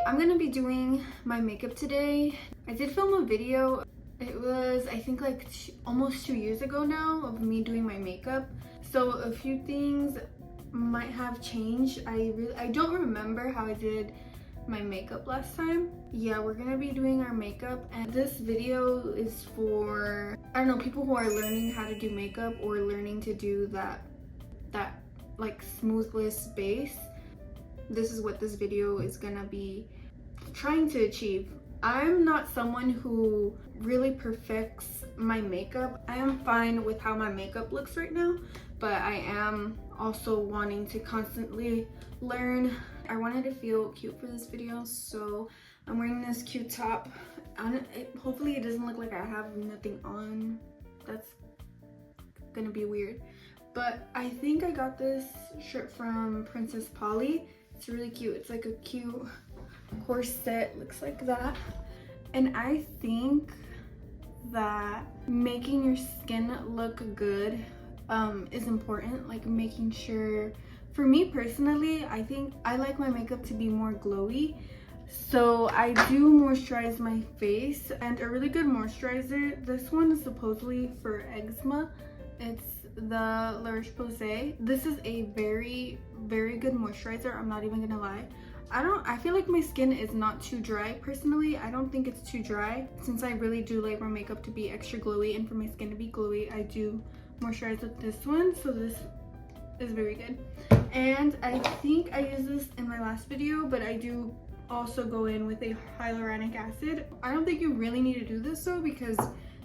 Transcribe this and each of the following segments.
I'm gonna be doing my makeup today. I did film a video. It was, I think, like almost 2 years ago now of me doing my makeup. So a few things might have changed. I don't remember how I did my makeup last time. Yeah, we're gonna be doing our makeup, and this video is for, I don't know, people who are learning how to do makeup or learning to do that like smoothless base. This is what this video is gonna be trying to achieve. I'm not someone who really perfects my makeup. I am fine with how my makeup looks right now, but I am also wanting to constantly learn. I wanted to feel cute for this video, so I'm wearing this cute top. Hopefully it doesn't look like I have nothing on. That's gonna be weird. But I think I got this shirt from Princess Polly. It's really cute. It's like a cute corset, looks like that. And I think that making your skin look good is important. Like making sure, for me personally, I think I like my makeup to be more glowy. So I do moisturize my face, and a really good moisturizer, this one is supposedly for eczema. It's the La Roche-Posay. This is a very good moisturizer. I'm not even gonna lie. I feel like my skin is not too dry personally. I don't think it's too dry. Since I really do like my makeup to be extra glowy and for my skin to be glowy, I do moisturize with this one. So this is very good. And I think I used this in my last video, but I do also go in with a hyaluronic acid. I don't think you really need to do this though, because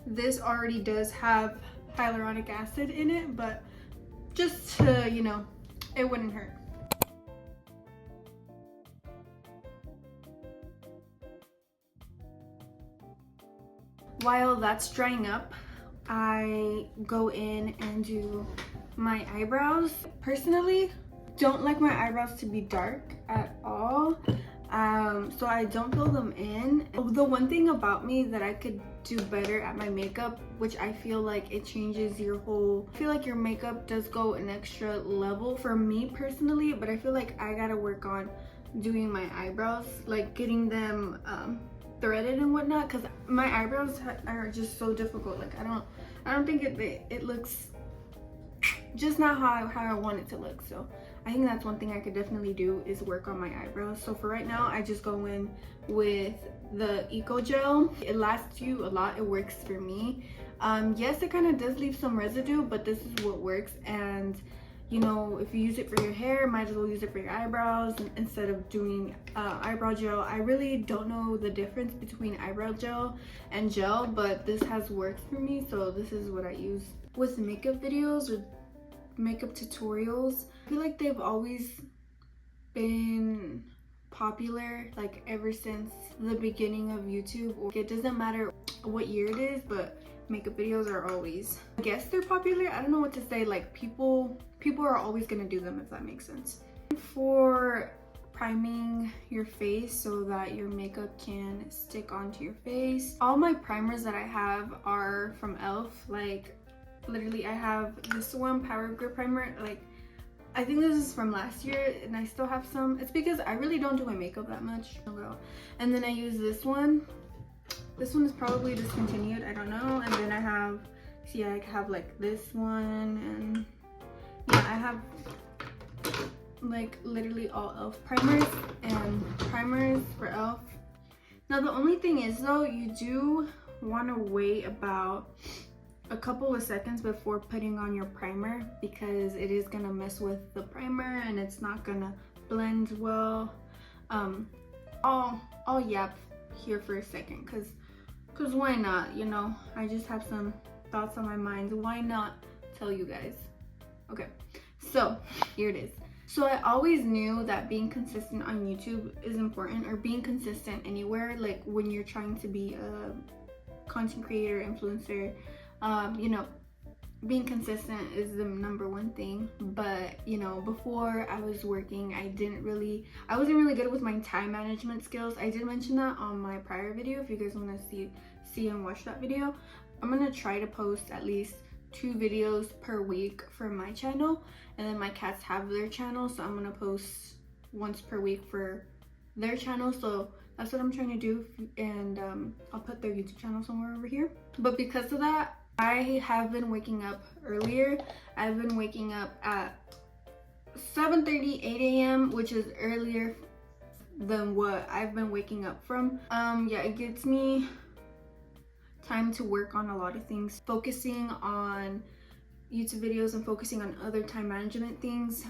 this already does have hyaluronic acid in it, but just to, you know, it wouldn't hurt. While that's drying up, I go in and do my eyebrows. Personally, don't like my eyebrows to be dark at all, so I don't fill them in. The one thing about me that I could do better at my makeup, which I feel like it changes your whole, I feel like your makeup does go an extra level for me personally, but I feel like I gotta work on doing my eyebrows, like getting them threaded and whatnot, because my eyebrows are just so difficult. Like I don't think it looks just not how I want it to look. So I think that's one thing I could definitely do, is work on my eyebrows. So for right now, I just go in with the Eco Gel. It lasts you a lot. It works for me. Yes, it kind of does leave some residue, but this is what works. And you know, if you use it for your hair, might as well use it for your eyebrows instead of doing eyebrow gel. I really don't know the difference between eyebrow gel and gel, but this has worked for me, so this is what I use. With makeup videos or makeup tutorials, I feel like they've always been popular, like ever since the beginning of YouTube. Or it doesn't matter what year it is, but makeup videos are always, I guess they're popular. I don't know what to say. Like people are always gonna do them, if that makes sense. For priming your face so that your makeup can stick onto your face, all my primers that I have are from ELF. Like literally, I have this one, Power Grip Primer. Like I think this is from last year, and I still have some. It's because I really don't do my makeup that much. And then I use this one. This one is probably discontinued, I don't know. And then I have, see, I have like this one, and yeah, I have like literally all ELF primers and primers for ELF. Now the only thing is though, you do want to wait about a couple of seconds before putting on your primer, because it is gonna mess with the primer and it's not gonna blend well. I'll yap here for a second, because why not, you know? I just have some thoughts on my mind. Why not tell you guys? Okay, so here it is. So I always knew that being consistent on YouTube is important, or being consistent anywhere, like when you're trying to be a content creator, influencer, you know, being consistent is the #1 thing. But you know, before I was working, I wasn't really good with my time management skills. I did mention that on my prior video. If you guys want to see and watch that video, I'm gonna try to post at least 2 videos per week for my channel, and then my cats have their channel, so I'm gonna post once per week for their channel. So that's what I'm trying to do, and I'll put their YouTube channel somewhere over here. But because of that, I have been waking up earlier. I've been waking up at 7:30, 8 a.m., which is earlier than what I've been waking up from. Yeah, it gives me time to work on a lot of things. Focusing on YouTube videos and focusing on other time management things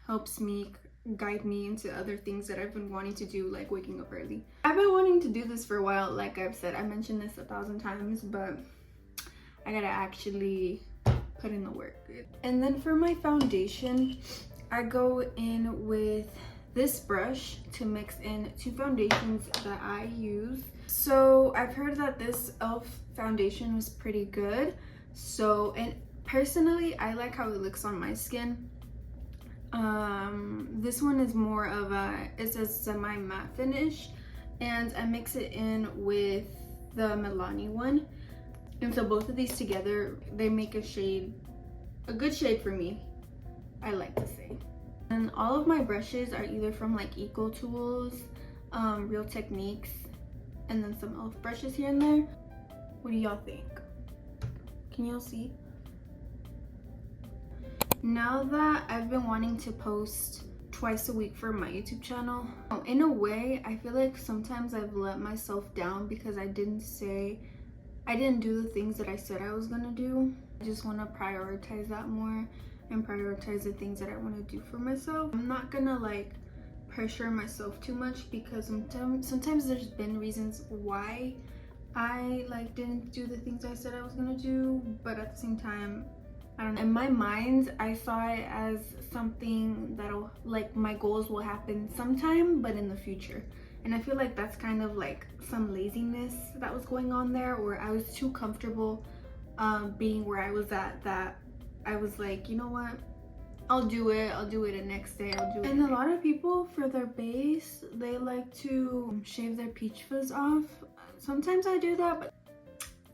helps me guide me into other things that I've been wanting to do, like waking up early. I've been wanting to do this for a while. Like I've said, I mentioned this 1,000 times, but I gotta actually put in the work. And then for my foundation, I go in with this brush to mix in 2 foundations that I use. So I've heard that this e.l.f. foundation was pretty good. So, and personally, I like how it looks on my skin. This one is more of it's a semi-matte finish, and I mix it in with the Milani one. And so both of these together, they make a shade, a good shade for me, I like to say. And all of my brushes are either from like Eco Tools, Real Techniques, and then some e.l.f. brushes here and there. What do y'all think? Can y'all see? Now that I've been wanting to post twice a week for my YouTube channel, in a way, I feel like sometimes I've let myself down because I didn't do the things that I said I was gonna do. I just want to prioritize that more and prioritize the things that I want to do for myself. I'm not gonna like pressure myself too much, because sometimes there's been reasons why I like didn't do the things I said I was gonna do, but at the same time, I don't know. In my mind, I saw it as something that'll, like, my goals will happen sometime, but in the future. And I feel like that's kind of like some laziness that was going on there, or I was too comfortable being where I was at, that I was like, you know what, I'll do it the next day, I'll do it. And a lot of people, for their base, they like to shave their peach fuzz off. Sometimes I do that, but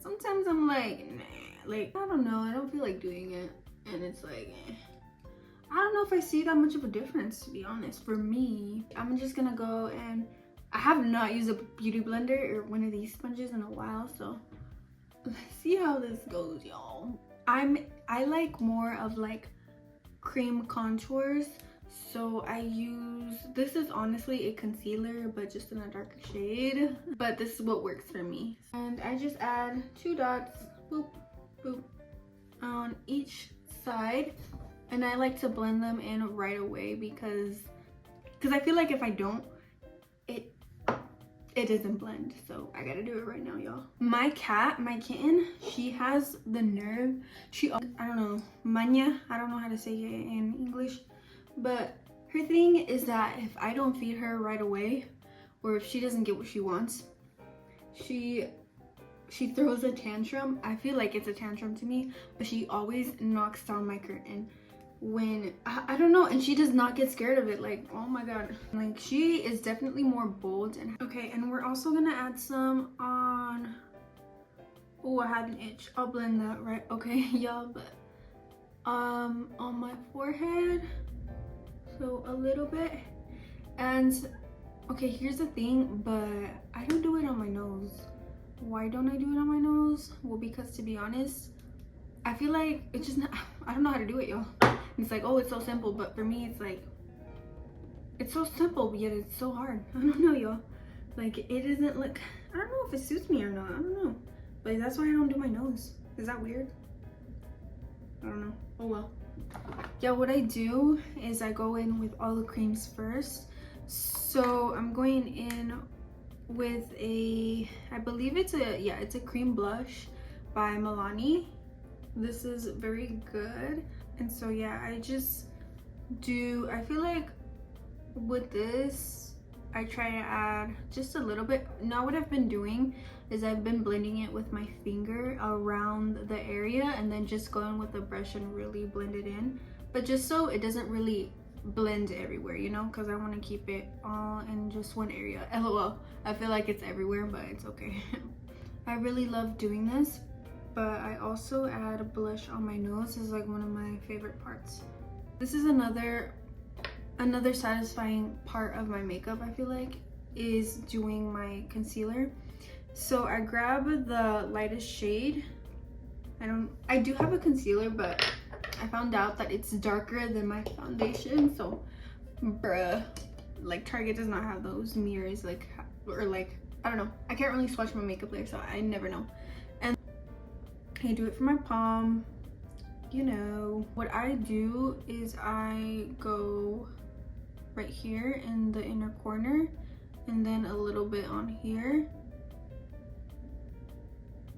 sometimes I'm like, nah. Like, I don't know, I don't feel like doing it, and it's like, I don't know if I see that much of a difference, to be honest. For me, I'm just gonna go, and I have not used a beauty blender or one of these sponges in a while, so let's see how this goes, y'all. I like more of like cream contours, so I use, this is honestly a concealer, but just in a darker shade, but this is what works for me. And I just add 2 dots, boop, boop, on each side, and I like to blend them in right away because I feel like if I don't, it doesn't blend, so I gotta do it right now, y'all. My cat, my kitten, she has the nerve, I don't know, mania, I don't know how to say it in English, but her thing is that if I don't feed her right away, or if she doesn't get what she wants, she throws a tantrum. I feel like it's a tantrum to me, but she always knocks down my curtain when I don't know, and she does not get scared of it. Like, oh my god, like, she is definitely more bold. And okay, and we're also gonna add some on, oh, I had an itch, I'll blend that right, okay, y'all, but on my forehead, so a little bit. And okay, here's the thing, but I don't do it on my nose. Why don't I do it on my nose? Well, because to be honest, I feel like it's just not, I don't know how to do it, y'all. It's like, oh, it's so simple, but for me, it's like, it's so simple, but yet it's so hard. I don't know, y'all. Like, it isn't like, I don't know if it suits me or not, I don't know. But that's why I don't do my nose. Is that weird? I don't know. Oh well. Yeah, what I do is I go in with all the creams first. So I'm going in with a, I believe it's a cream blush by Milani. This is very good. And so yeah, I just do, I feel like with this, I try to add just a little bit. Now what I've been doing is I've been blending it with my finger around the area, and then just going with the brush and really blend it in. But just so it doesn't really blend everywhere, you know, because I want to keep it all in just one area. LOL, I feel like it's everywhere, but it's okay. I really love doing this but I also add a blush on my nose. This is like one of my favorite parts. This is another satisfying part of my makeup, I feel like, is doing my concealer. So I grab the lightest shade. I do have a concealer, but I found out that it's darker than my foundation, so bruh, like Target does not have those mirrors, like, or like, I don't know, I can't really swatch my makeup later, so I never know. And I do it for my palm, you know. What I do is I go right here in the inner corner and then a little bit on here.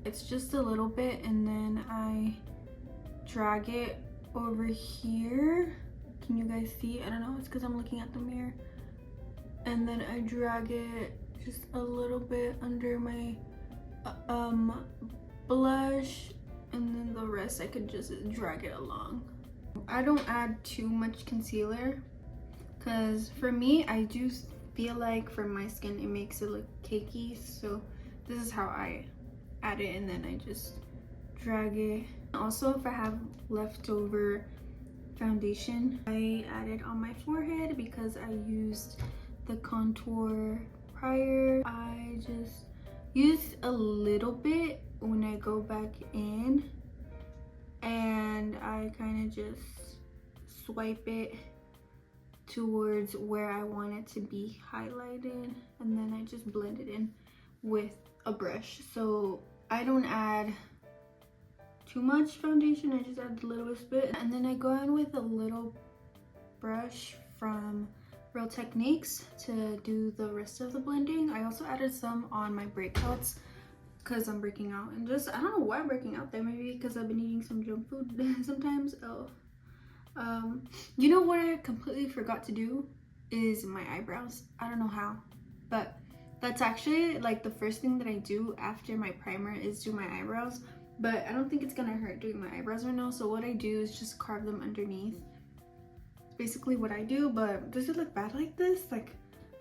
It's just a little bit, and then I drag it over here. Can you guys see? I don't know, it's because I'm looking at the mirror. And then I drag it just a little bit under my blush, and then the rest I could just drag it along. I don't add too much concealer because for me, I do feel like for my skin it makes it look cakey, so this is how I add it, and then I just drag it. Also, if I have leftover foundation, I add it on my forehead because I used the contour prior. I just use a little bit when I go back in, and I kind of just swipe it towards where I want it to be highlighted, and then I just blend it in with a brush. So I don't add too much foundation, I just add the littlest bit, and then I go in with a little brush from Real Techniques to do the rest of the blending. I also added some on my breakouts because I'm breaking out, and just I don't know why I'm breaking out there, maybe because I've been eating some junk food sometimes. You know what I completely forgot to do is my eyebrows. I don't know how, but that's actually like the first thing that I do after my primer is do my eyebrows. But I don't think it's gonna hurt doing my eyebrows right now, so what I do is just carve them underneath. Basically what I do. But does it look bad like this? Like,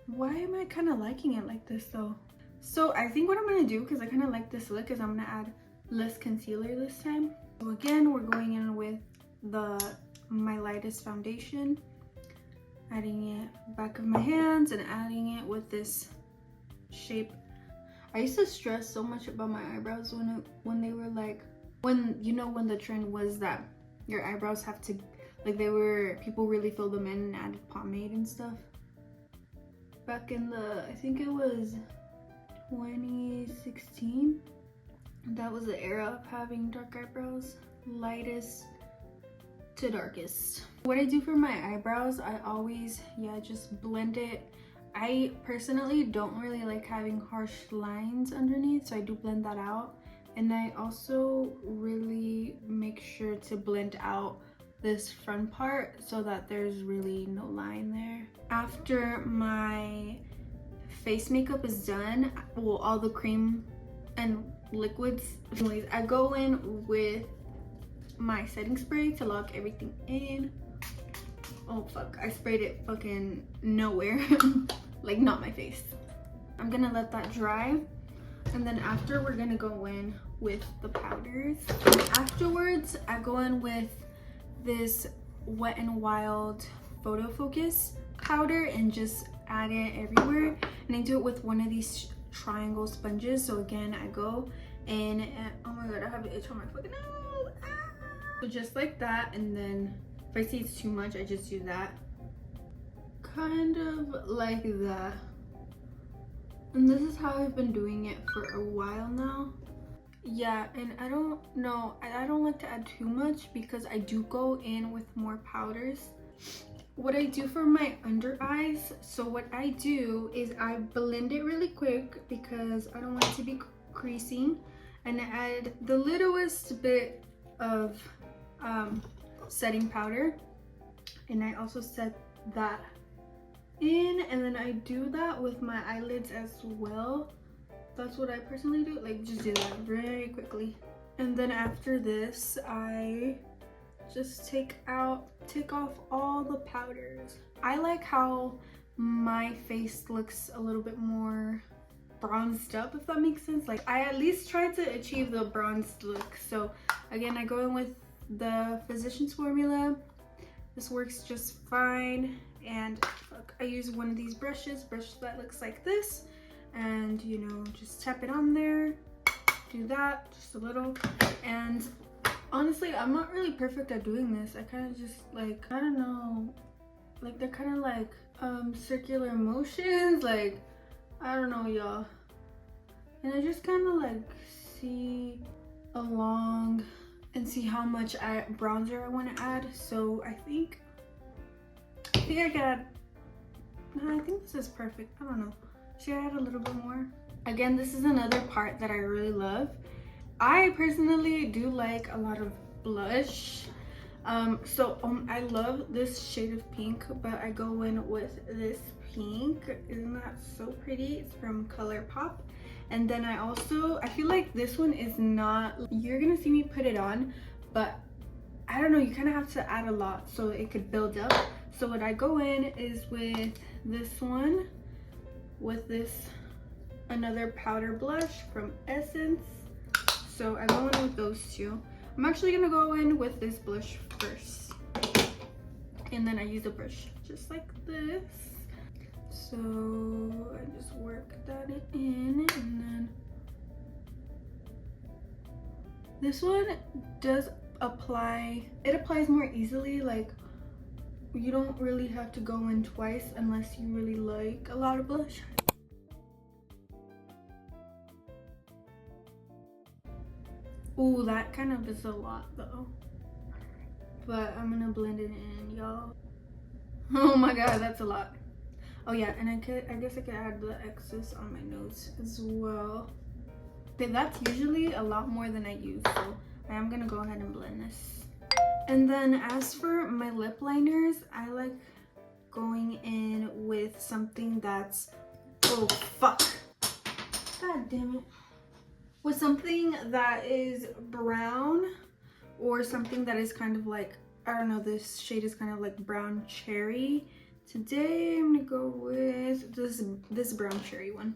why am I kind of liking it like this though? So I think what I'm gonna do, because I kind of like this look, is I'm gonna add less concealer this time. So again, we're going in with my lightest foundation, adding it back of my hands and adding it with this shape. I used to stress so much about my eyebrows when they were like, when the trend was that your eyebrows have to, like, people really filled them in and added pomade and stuff. Back in I think it was 2016, that was the era of having dark eyebrows, lightest to darkest. What I do for my eyebrows, I always, just blend it. I personally don't really like having harsh lines underneath, so I do blend that out. And I also really make sure to blend out this front part so that there's really no line there. After my face makeup is done, well, all the cream and liquids, anyways, I go in with my setting spray to lock everything in. Oh fuck, I sprayed it fucking nowhere. Like, not my face. I'm gonna let that dry, and then after we're gonna go in with the powders. And afterwards, I go in with this Wet n Wild Photo Focus powder and just add it everywhere. And I do it with one of these triangle sponges. So again, I go in and oh my god, I have an itch on my fucking nose. So just like that, and then if I see it's too much, I just do that. Kind of like that. And this is how I've been doing it for a while now. Yeah, and I don't know, I don't like to add too much because I do go in with more powders. What I do for my under eyes, so what I do is I blend it really quick because I don't want it to be creasing, and I add the littlest bit of setting powder, and I also set that in, and then I do that with my eyelids as well. That's what I personally do, like just do that very quickly. And then after this, I just take off all the powders. I like how my face looks a little bit more bronzed up, if that makes sense. Like I at least tried to achieve the bronzed look. So again, I go in with the Physicians Formula. This works just fine. And I use one of these brushes that looks like this, and you know, just tap it on there, do that just a little. And honestly, I'm not really perfect at doing this. I kind of just like, I don't know, like they're kind of like circular motions, like I don't know, y'all. And I just kind of like see along and see how much bronzer I want to add. So I think I could add, I think this is perfect. I don't know, should I add a little bit more? Again, this is another part that I really love. I personally do like a lot of blush. I love this shade of pink, but I go in with this pink. Isn't that so pretty? It's from ColourPop. And then I feel like this one is not, you're gonna see me put it on, but I don't know, you kind of have to add a lot so it could build up. So what I go in is with this one, with this another powder blush from Essence. So I go in with those two. I'm actually gonna go in with this blush first, and then I use a brush just like this. So I just work that in, and then this one does apply, it applies more easily. Like you don't really have to go in twice unless you really like a lot of blush. Ooh, that kind of is a lot though. But I'm gonna blend it in, y'all. Oh my god, that's a lot. Oh yeah, and I guess I could add the excess on my nose as well. But that's usually a lot more than I use, so I am gonna go ahead and blend this. And then as for my lip liners, I like going in with something that's, oh fuck, god damn it, with something that is brown, or something that is kind of like, I don't know, this shade is kind of like brown cherry. Today I'm gonna go with this brown cherry one.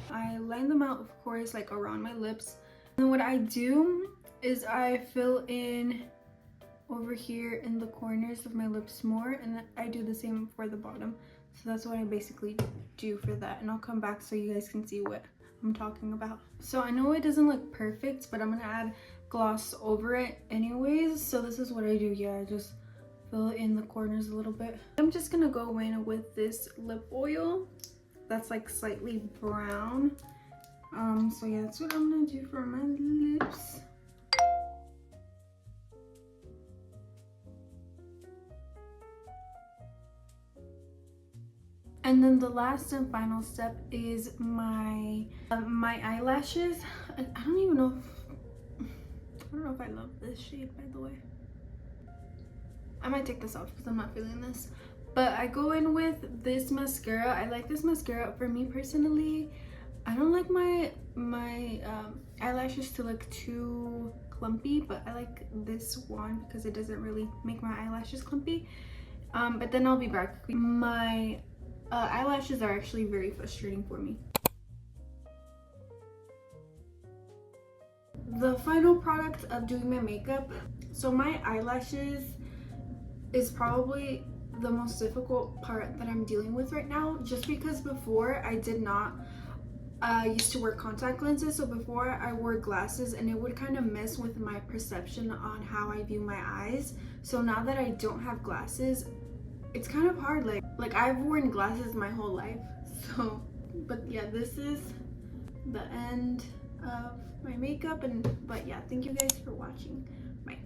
I line them out, of course, like around my lips. And then what I do is I fill in over here in the corners of my lips more, and then I do the same for the bottom. So that's what I basically do for that, and I'll come back so you guys can see what I'm talking about. So I know it doesn't look perfect, but I'm gonna add gloss over it anyways. So this is what I do. Yeah, I just fill in the corners a little bit. I'm just gonna go in with this lip oil that's like slightly brown. So yeah, that's what I'm gonna do for my lips. And then the last and final step is my eyelashes. I don't know if I love this shade, by the way. I might take this off because I'm not feeling this. But I go in with this mascara. I like this mascara. For me personally, I don't like my eyelashes to look too clumpy, but I like this one because it doesn't really make my eyelashes clumpy. But then I'll be back. My eyelashes are actually very frustrating for me. The final product of doing my makeup. So my eyelashes is probably the most difficult part that I'm dealing with right now, just because before I did not used to wear contact lenses. So before I wore glasses, and it would kind of mess with my perception on how I view my eyes. So now that I don't have glasses, it's kind of hard. Like I've worn glasses my whole life. So, but yeah, this is the end of my makeup. But yeah, thank you guys for watching. Bye.